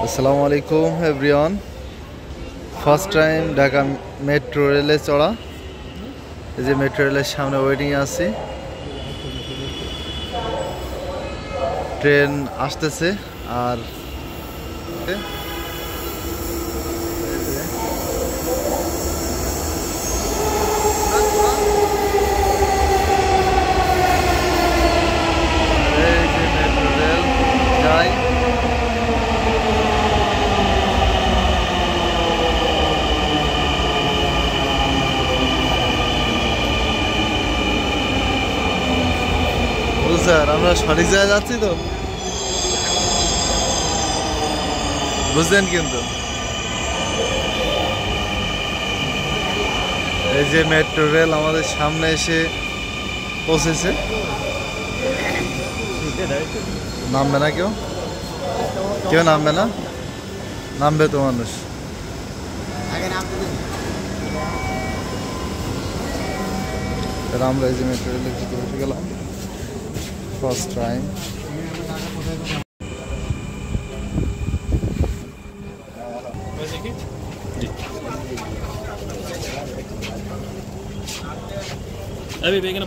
আসসালামু আলাইকুম everyone. First time Dhaka metro রেলে চড়া। এই যে মেট্রো রেলের সামনে ওয়েটিং আছি, ট্রেন আসতেছে। আর এই যে মেট্রো রেল যায়। স্যার, আমরা সঠিক জায়গায় যাচ্ছি তো? বুঝলেন কিন্তু। এই যে মেট্রো রেল আমাদের সামনে এসে পৌঁছেছে। নামবে না কেউ? কেউ নামবে না? নামবে তো মানুষ। আমরা এই যে মেট্রো রেলের ভিতরে উঠে গেলাম ফার্স্ট টাইম। अभी देखना